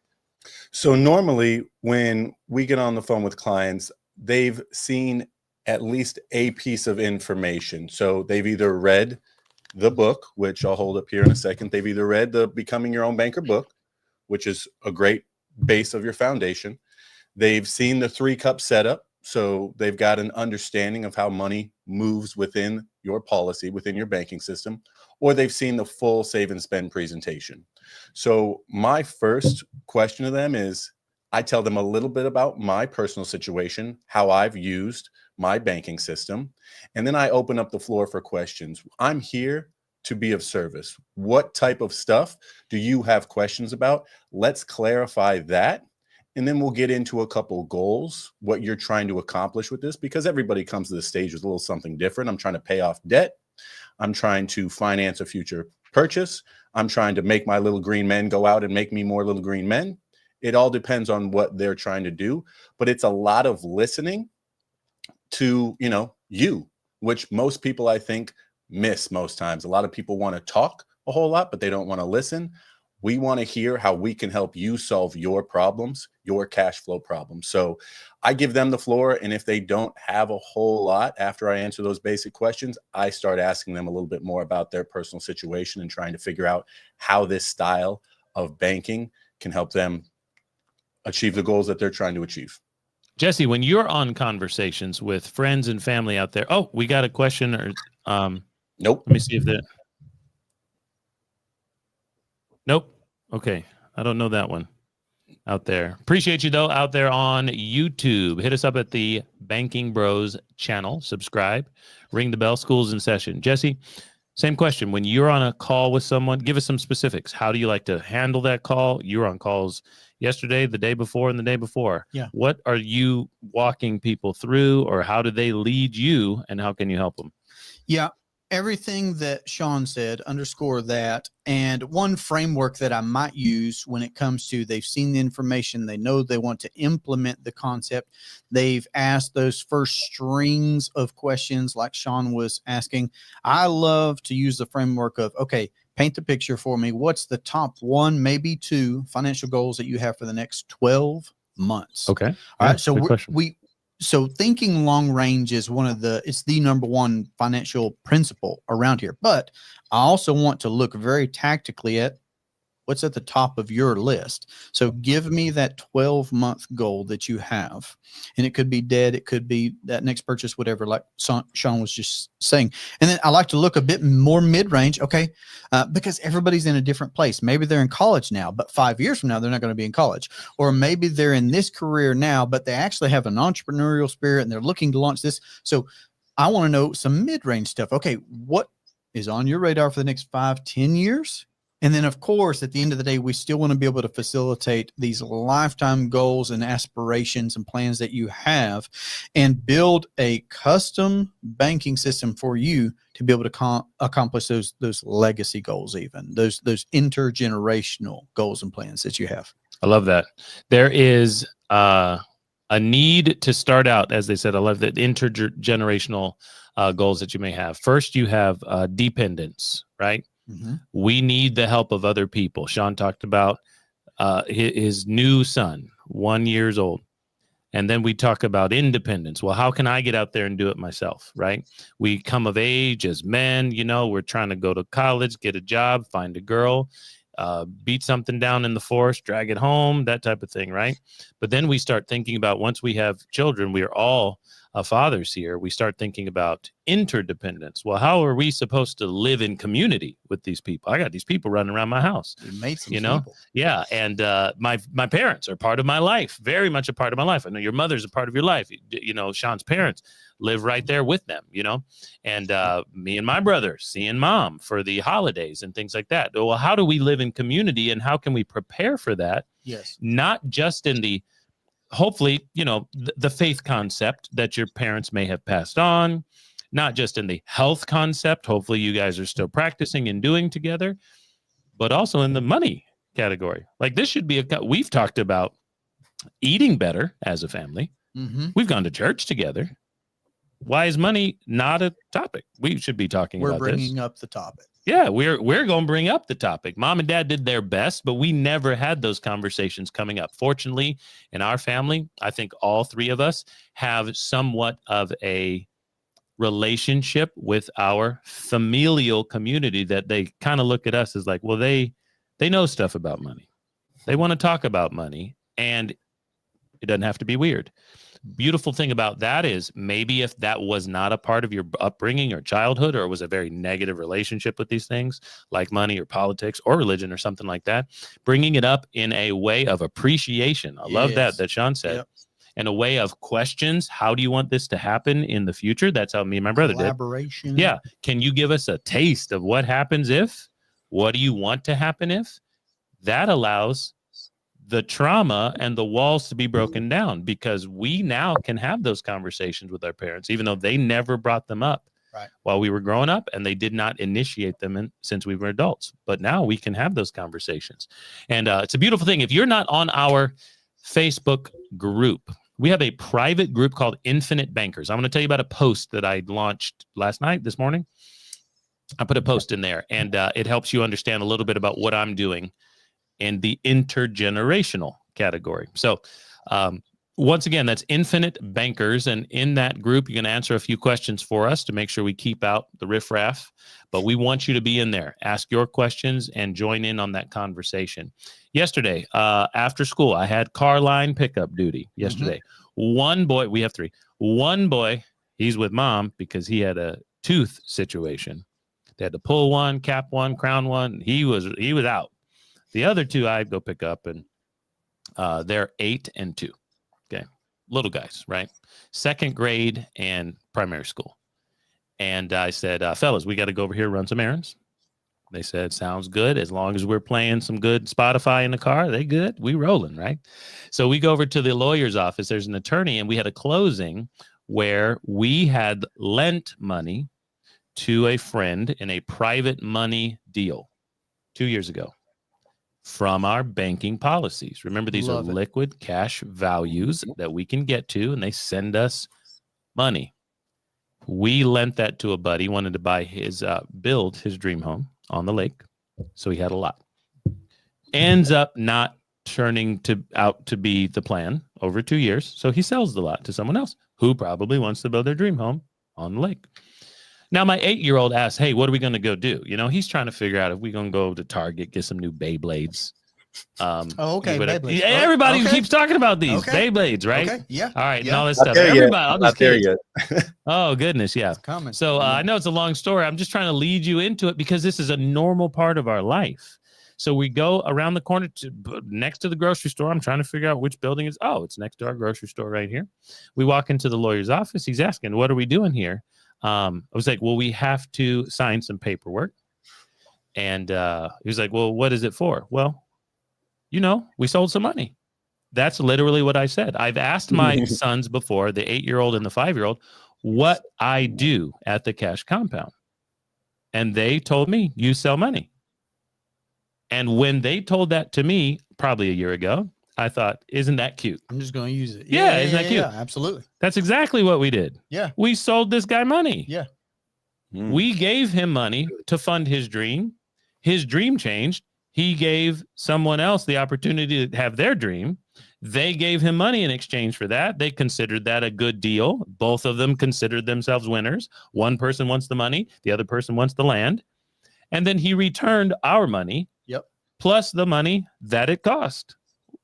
So normally when we get on the phone with clients, they've seen at least a piece of information. So they've either read the book, which I'll hold up here in a second. They've either read the Becoming Your Own Banker book, which is a great base of your foundation. They've seen the 3-cup setup. So they've got an understanding of how money moves within your policy, within your banking system, or they've seen the full save and spend presentation. So my first question to them is, I tell them a little bit about my personal situation, how I've used my banking system, and then I open up the floor for questions. I'm here to be of service. What type of stuff do you have questions about? Let's clarify that. And then we'll get into a couple goals, what you're trying to accomplish with this, because everybody comes to the stage with a little something different. I'm trying to pay off debt. I'm trying to finance a future purchase. I'm trying to make my little green men go out and make me more little green men. It all depends on what they're trying to do, but it's a lot of listening to, you, which most people, I think, miss most times. A lot of people want to talk a whole lot, but they don't want to listen. We want to hear how we can help you solve your problems, your cash flow problems. So I give them the floor. And if they don't have a whole lot after I answer those basic questions, I start asking them a little bit more about their personal situation and trying to figure out how this style of banking can help them achieve the goals that they're trying to achieve. Jesse, when you're on conversations with friends and family out there, oh, we got a question or nope. Let me see if that. Nope. Okay. I don't know that one out there. Appreciate you though out there on YouTube. Hit us up at the Banking Bros channel, subscribe, ring the bell. School's in session. Jesse, same question. When you're on a call with someone, give us some specifics. How do you like to handle that call? You were on calls yesterday, the day before, and the day before. Yeah. What are you walking people through, or how do they lead you, and how can you help them? Yeah. everything that Sean said, underscore that. And one framework that I might use when it comes to they've seen the information, they know they want to implement the concept, they've asked those first strings of questions like Sean was asking. I love to use the framework of, okay, paint the picture for me. What's the top one, maybe two financial goals that you have for the next 12 months? Okay. All Yeah, right. So good question. so thinking long range is it's the number one financial principle around here. But I also want to look very tactically at what's at the top of your list. So give me that 12-month goal that you have. And it could be debt. It could be that next purchase, whatever, like Sean was just saying. And then I like to look a bit more mid-range. Okay. Because everybody's in a different place. Maybe they're in college now, but 5 years from now, they're not going to be in college. Or maybe they're in this career now, but they actually have an entrepreneurial spirit and they're looking to launch this. So I want to know some mid-range stuff. Okay. What is on your radar for the next 5-10 years? And then, of course, at the end of the day, we still want to be able to facilitate these lifetime goals and aspirations and plans that you have and build a custom banking system for you to be able to accomplish those legacy goals, even those intergenerational goals and plans that you have. I love that. There is a need to start out, as they said, I love the intergenerational goals that you may have. First, you have dependence, right? Mm-hmm. We need the help of other people. Sean talked about his new son, 1 year old. And then we talk about independence. Well, how can I get out there and do it myself, right? We come of age as men, we're trying to go to college, get a job, find a girl, beat something down in the forest, drag it home, that type of thing, right? But then we start thinking about once we have children, we are all fathers here, we start thinking about interdependence. Well, how are we supposed to live in community with these people? I got these people running around my house. We made some people. Yeah. And my parents are part of my life, very much a part of my life. I know your mother's a part of your life. Sean's parents live right there with them, and me and my brother seeing mom for the holidays and things like that. Well, how do we live in community and how can we prepare for that? Yes. Not just in the hopefully, the faith concept that your parents may have passed on, not just in the health concept. Hopefully you guys are still practicing and doing together, but also in the money category. Like this should be we've talked about eating better as a family. Mm-hmm. We've gone to church together. Why is money not a topic? We should be talking about this. We're bringing up the topic. Yeah, we're going to bring up the topic. Mom and dad did their best, but we never had those conversations coming up. Fortunately, in our family, I think all three of us have somewhat of a relationship with our familial community that they kind of look at us as like, well, they know stuff about money. They want to talk about money, and it doesn't have to be weird. Beautiful thing about that is maybe if that was not a part of your upbringing or childhood, or it was a very negative relationship with these things like money or politics or religion or something like that, bringing it up in a way of appreciation. I love that Sean said. Yep. And a way of questions. How do you want this to happen in the future? That's how me and my brother did. Collaboration. Yeah. Can you give us a taste of what happens if? What do you want to happen if? That allows the trauma and the walls to be broken down, because we now can have those conversations with our parents, even though they never brought them up while we were growing up, and they did not initiate them since we were adults. But now we can have those conversations. And it's a beautiful thing. If you're not on our Facebook group, we have a private group called Infinite Bankers. I'm going to tell you about a post that I launched this morning. I put a post in there, and it helps you understand a little bit about what I'm doing in the intergenerational category. So once again, that's Infinite Bankers. And in that group, you're going to answer a few questions for us to make sure we keep out the riffraff. But we want you to be in there, ask your questions, and join in on that conversation. Yesterday, after school, I had car line pickup duty yesterday. Mm-hmm. One boy, we have three. One boy, he's with mom because he had a tooth situation. They had to pull one, cap one, crown one. He was out. The other two I'd go pick up, and they're 8 and 2. Okay. Little guys, right? Second grade and primary school. And I said, fellas, we got to go over here, run some errands. They said, sounds good. As long as we're playing some good Spotify in the car, they good. We rolling, right? So we go over to the lawyer's office. There's an attorney, and we had a closing where we had lent money to a friend in a private money deal 2 years ago from our banking policies. Remember, these Love are it. liquid cash values that we can get to, and they send us money. We lent that to a buddy, wanted to buy his, build his dream home on the lake. So he had a lot. Ends up not turning out to be the plan over 2 years. So he sells the lot to someone else who probably wants to build their dream home on the lake. Now, my 8-year-old asks, hey, what are we going to go do? You know, he's trying to figure out if we're going to go to Target, get some new Beyblades. Okay. Whatever. Beyblades. Yeah, everybody Okay. keeps talking about these Okay. Beyblades, right? Okay. Yeah. All right, Yeah. and all this Not stuff. there yet. Everybody, all these Not there kids. yet. Oh, goodness, yeah. It's coming. So I know it's a long story. I'm just trying to lead you into it because this is a normal part of our life. So we go around the corner next to the grocery store. I'm trying to figure out which building is. Oh, it's next to our grocery store right here. We walk into the lawyer's office. He's asking, what are we doing here? I was like, well, we have to sign some paperwork. And he was like, well, what is it for? Well, you know, we sold some money. That's literally what I said. I've asked my sons before, the 8-year-old and the 5-year-old, what I do at the cash compound. And they told me, you sell money. And when they told that to me, probably a year ago, I thought, isn't that cute? I'm just going to use it. Yeah, isn't that cute? Yeah, absolutely. That's exactly what we did. Yeah. We sold this guy money. Yeah. We gave him money to fund his dream. His dream changed. He gave someone else the opportunity to have their dream. They gave him money in exchange for that. They considered that a good deal. Both of them considered themselves winners. One person wants the money. The other person wants the land. And then he returned our money. Yep. Plus the money that it cost.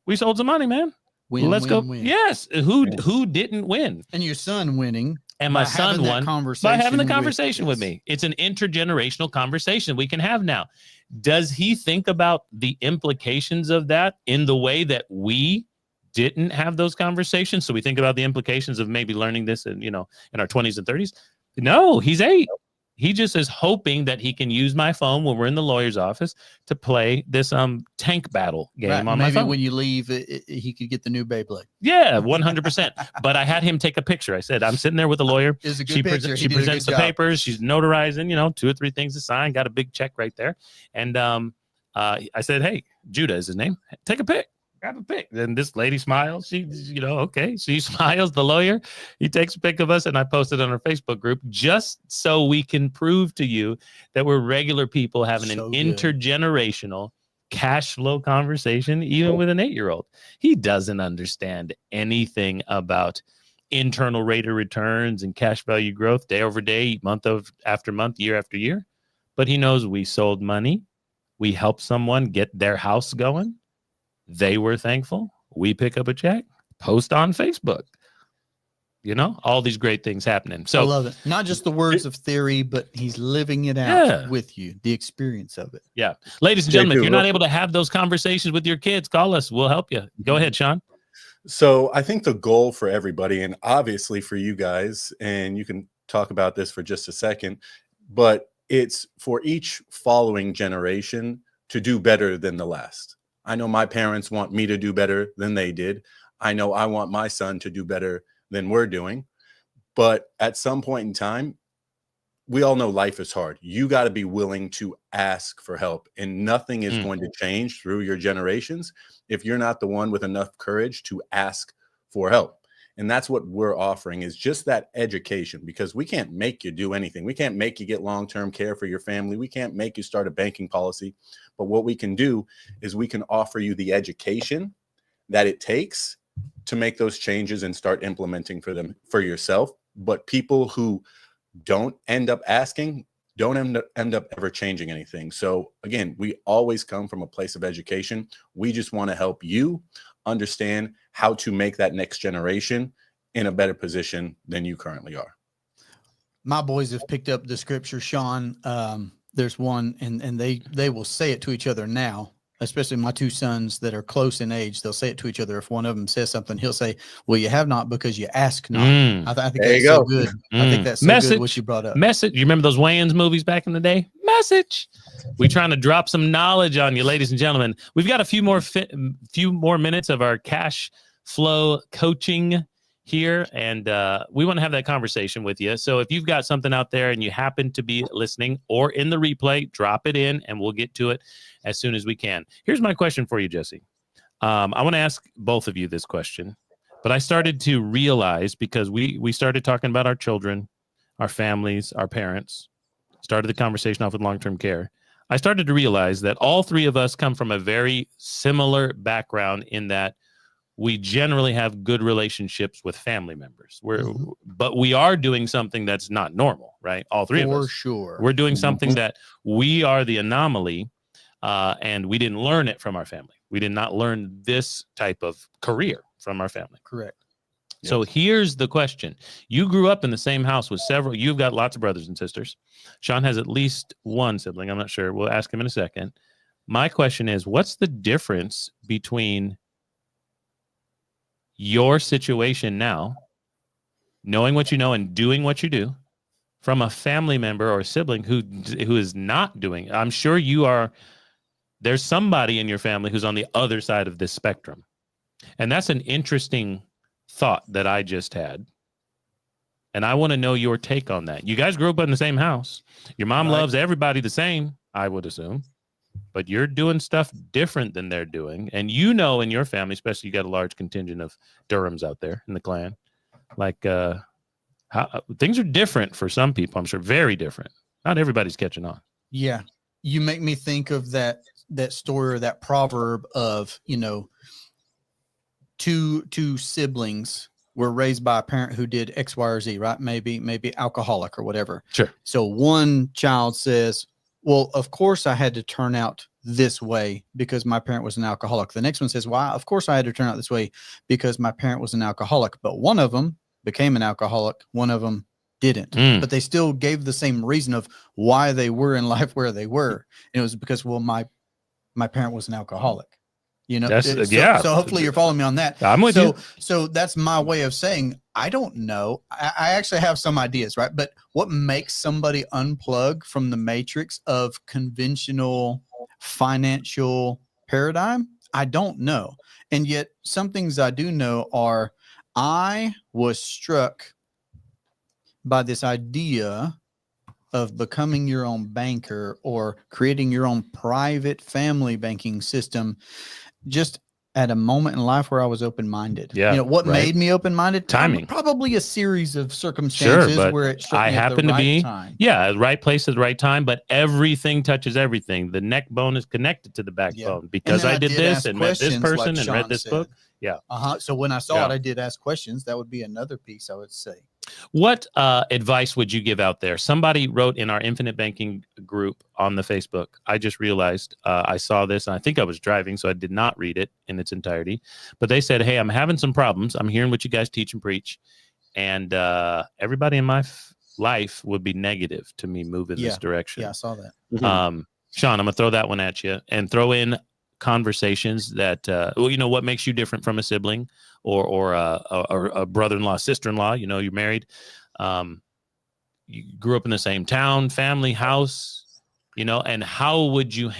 We sold some money, man. Win, Let's win, go. win. Yes. Who didn't win? And your son winning. And my by son having that won conversation by having the with- conversation with yes. me. It's an intergenerational conversation we can have now. Does he think about the implications of that in the way that we didn't have those conversations? So we think about the implications of maybe learning this in, you know, in our 20s and 30s. No, he's 8. He just is hoping that he can use my phone when we're in the lawyer's office to play this tank battle game Right, on my maybe phone. when you leave, he could get the new Beyblade. Yeah, 100%. But I had him take a picture. I said, I'm sitting there with the lawyer. It's a good She, picture. she He did a presents good the job. papers. She's notarizing, you know, 2 or 3 things to sign. Got a big check right there. And I said, hey, Judah is his name. Take a pic. Grab a pic. Then this lady smiles. She, you know, okay. She smiles. The lawyer, he takes a pic of us, and I post it on our Facebook group just so we can prove to you that we're regular people having So an good. intergenerational cash flow conversation, even with an 8-year-old. He doesn't understand anything about internal rate of returns and cash value growth day over day, after month, year after year. But he knows we sold money. We helped someone get their house going. They were thankful. We pick up a check, post on Facebook. You know, all these great things happening. I So love it. Not just the words of theory, but he's living it out Yeah. with you, the experience of it. ladies and Yeah, gentlemen, if too, you're not real able to have those conversations with your kids, call us. We'll help you. Go ahead, Sean. So I think the goal for everybody, and obviously for you guys, and you can talk about this for just a second, but it's for each following generation to do better than the last. I know my parents want me to do better than they did. I know I want my son to do better than we're doing. But at some point in time, we all know life is hard. You got to be willing to ask for help, and nothing is going to change through your generations if you're not the one with enough courage to ask for help. And that's what we're offering, is just that education, because we can't make you do anything. We can't make you get long-term care for your family. We can't make you start a banking policy. But what we can do is we can offer you the education that it takes to make those changes and start implementing for them for yourself. But people who don't end up asking don't end up ever changing anything. So again, we always come from a place of education. We just want to help you understand how to make that next generation in a better position than you currently are. My boys have picked up the scripture, Sean. There's one, and they will say it to each other now, especially my 2 sons that are close in age. They'll say it to each other. If one of them says something, he'll say, well, you have not because you ask not. I think There that's you so go. good. I think that's so Message. good what you brought up. Message. You remember those Wayans movies back in the day? Message. We trying to drop some knowledge on you, ladies and gentlemen. We've got a few more minutes of our cash flow coaching here, and we want to have that conversation with you. So if you've got something out there and you happen to be listening or in the replay, drop it in and we'll get to it as soon as we can. Here's my question for you, Jesse. I want to ask both of you this question, but I started to realize, because we started talking about our children, our families, our parents, started the conversation off with long-term care. I started to realize that all three of us come from a very similar background in that we generally have good relationships with family members. But we are doing something that's not normal, right? All three of us. For sure. We're doing something that we are the anomaly, and we didn't learn it from our family. We did not learn this type of career from our family. Correct. So here's the question. You grew up in the same house with several, you've got lots of brothers and sisters. Sean has at least one sibling. I'm not sure. We'll ask him in a second. My question is, what's the difference between your situation now, knowing what you know and doing what you do, from a family member or a sibling who is not doing? I'm sure there's somebody in your family who's on the other side of this spectrum. And that's an interesting thought that I just had. And I want to know your take on that. You guys grew up in the same house. Your mom loves everybody the same, I would assume. But you're doing stuff different than they're doing. And you know, in your family, especially, you got a large contingent of Durhams out there in the clan. Like, how things are different for some people, I'm sure, very different. Not everybody's catching on. Yeah. You make me think of that story or that proverb of, two siblings were raised by a parent who did X, Y, or Z, right? Maybe alcoholic or whatever. Sure. So one child says, well, of course I had to turn out this way because my parent was an alcoholic. The next one says, well, of course I had to turn out this way because my parent was an alcoholic. But one of them became an alcoholic. One of them didn't. But they still gave the same reason of why they were in life where they were. And it was because, well, my parent was an alcoholic. So hopefully you're following me on that. I'm with you. So that's my way of saying, I don't know. I actually have some ideas, right? But what makes somebody unplug from the matrix of conventional financial paradigm? I don't know. And yet some things I do know are, I was struck by this idea of becoming your own banker or creating your own private family banking system just at a moment in life where I was open-minded. Yeah. What made me open-minded? Timing. Probably a series of circumstances where it struck me at the right time. Yeah, right place at the right time, but everything touches everything. The neck bone is connected to the backbone because I did this and met this person and read this book. Yeah. So when I saw it, I did ask questions. That would be another piece I would say. What advice would you give out there? Somebody wrote in our Infinite Banking group on the Facebook. I just realized I saw this, and I think I was driving, so I did not read it in its entirety. But they said, hey, I'm having some problems. I'm hearing what you guys teach and preach. And everybody in my life would be negative to me moving this direction. Yeah, I saw that. Sean, I'm going to throw that one at you and throw in conversations that, what makes you different from a sibling or a brother-in-law, sister-in-law. You're married. You grew up in the same town, family, house, and how would you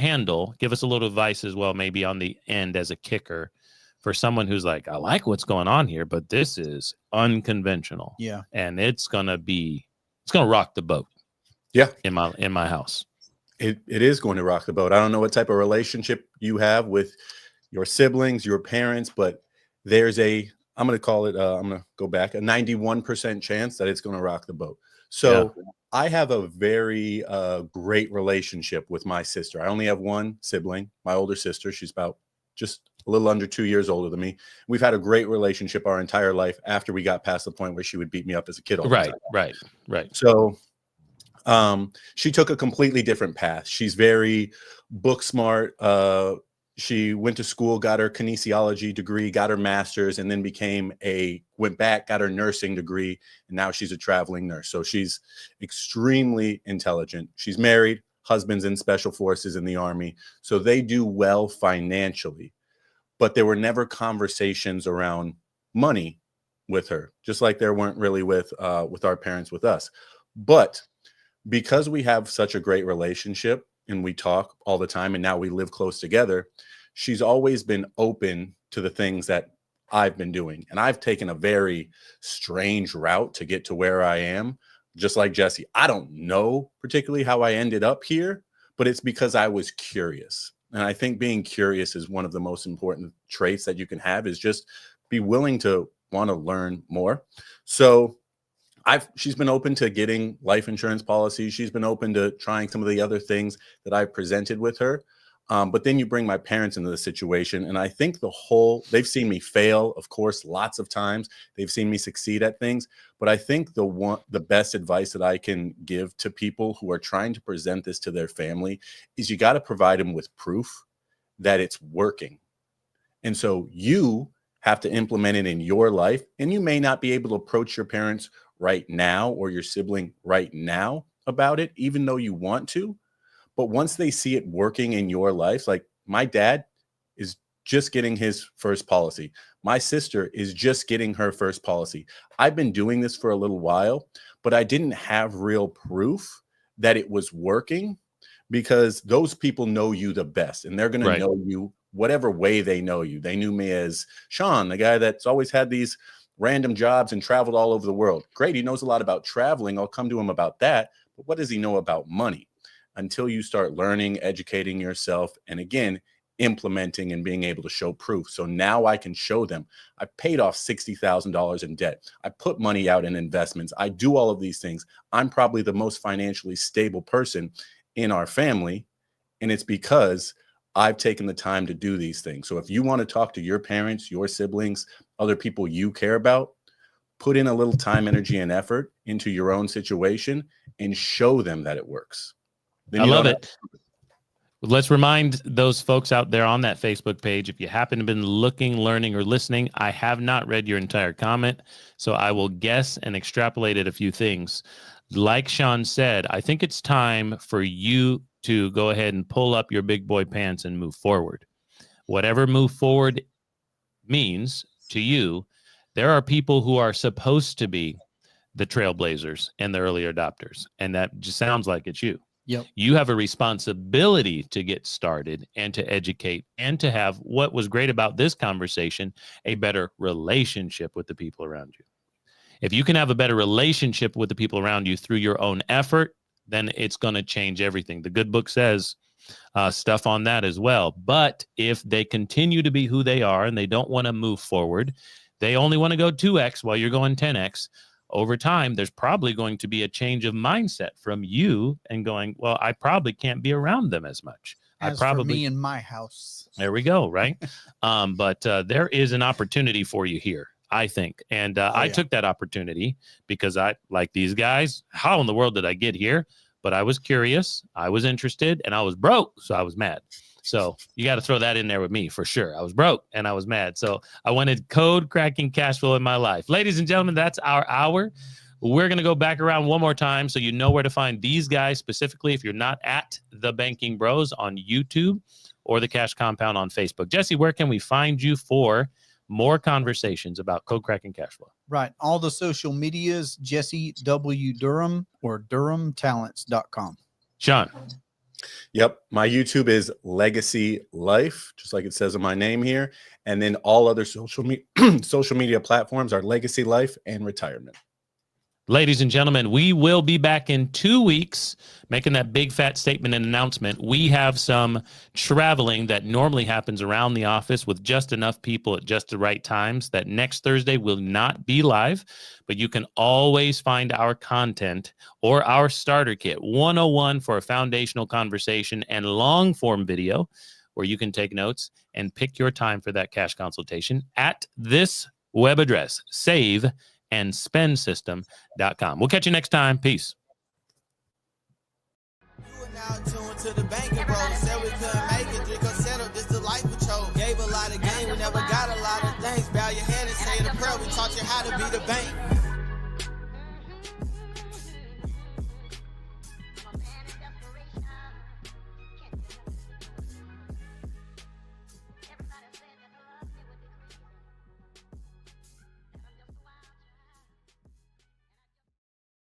give us a little advice as well, maybe on the end as a kicker for someone who's like, I like what's going on here, but this is unconventional. Yeah. And it's going to rock the boat. Yeah. In my house. It is going to rock the boat. I don't know what type of relationship you have with your siblings, your parents, but there's I'm going to call it, I'm going to go back, a 91% chance that it's going to rock the boat. So I have a very great relationship with my sister. I only have one sibling, my older sister. She's about just a little under 2 years older than me. We've had a great relationship our entire life after we got past the point where she would beat me up as a kid all the time. Right. So she took a completely different path. She's very book smart. She went to school, got her kinesiology degree, got her master's, and then went back, got her nursing degree, and now she's a traveling nurse. So she's extremely intelligent. She's married, husband's in special forces in the Army. So they do well financially, but there were never conversations around money with her, just like there weren't really with our parents with us. But because we have such a great relationship and we talk all the time and now we live close together, she's always been open to the things that I've been doing. And I've taken a very strange route to get to where I am. Just like Jesse, I don't know particularly how I ended up here, but it's because I was curious. And I think being curious is one of the most important traits that you can have, is just be willing to want to learn more. So she's been open to getting life insurance policies. She's been open to trying some of the other things that I presented with her. But then you bring my parents into the situation, and I think they've seen me fail, of course, lots of times. They've seen me succeed at things, but I think the best advice that I can give to people who are trying to present this to their family is you got to provide them with proof that it's working. And so you have to implement it in your life, and you may not be able to approach your parents right now or your sibling right now about it, even though you want to. But once they see it working in your life, like my dad is just getting his first policy. My sister is just getting her first policy. I've been doing this for a little while, but I didn't have real proof that it was working, because those people know you the best, and they're going to know you whatever way they know you. They knew me as Sean, the guy that's always had these random jobs and traveled all over the world. Great. He knows a lot about traveling. I'll come to him about that. But what does he know about money? Until you start learning, educating yourself, and again, implementing and being able to show proof. So now I can show them I paid off $60,000 in debt. I put money out in investments. I do all of these things. I'm probably the most financially stable person in our family. And it's because I've taken the time to do these things. So if you want to talk to your parents, your siblings, other people you care about, put in a little time, energy, and effort into your own situation and show them that it works. I love it. Let's remind those folks out there on that Facebook page, if you happen to have been looking, learning, or listening, I have not read your entire comment, so I will guess and extrapolate a few things. Like Sean said, I think it's time for you to go ahead and pull up your big boy pants and move forward. Whatever move forward means to you, there are people who are supposed to be the trailblazers and the early adopters, and that just sounds like it's you. Yep. You have a responsibility to get started and to educate and to have, what was great about this conversation, a better relationship with the people around you. If you can have a better relationship with the people around you through your own effort, then it's going to change everything. The good book says stuff on that as well. But if they continue to be who they are and they don't want to move forward, they only want to go 2x while you're going 10x, over time, there's probably going to be a change of mindset from you and going, well, I probably can't be around them as much. As for me in my house. There we go, right? But there is an opportunity for you here, I think. And I took that opportunity because I, like these guys, how in the world did I get here? But I was curious, I was interested, and I was broke, so I was mad. So you got to throw that in there with me for sure. I was broke and I was mad. So I wanted code cracking cash flow in my life. Ladies and gentlemen, that's our hour. We're going to go back around one more time so you know where to find these guys specifically if you're not at The Banking Bros on YouTube or The Cash Compound on Facebook. Jesse, where can we find you for more conversations about code cracking cash flow? Right. All the social medias, Jesse W. Durham or DurhamTalents.com. Sean. Yep. My YouTube is Legacy Life, just like it says in my name here. And then all other social media platforms are Legacy Life and Retirement. Ladies and gentlemen, we will be back in 2 weeks making that big fat statement and announcement. We have some traveling that normally happens around the office with just enough people at just the right times. That next Thursday will not be live, but you can always find our content or our starter kit 101 for a foundational conversation and long form video where you can take notes and pick your time for that cash consultation at this web address, saveandspendsystem.com. We'll catch you next time. Peace. You are now tuned to The Banking Bros. Said we couldn't make it, drink or settle, this the life we chose. Gave a lot of game, we never got a lot of things. Bow your head and say the prayer, we taught you how to be the bank.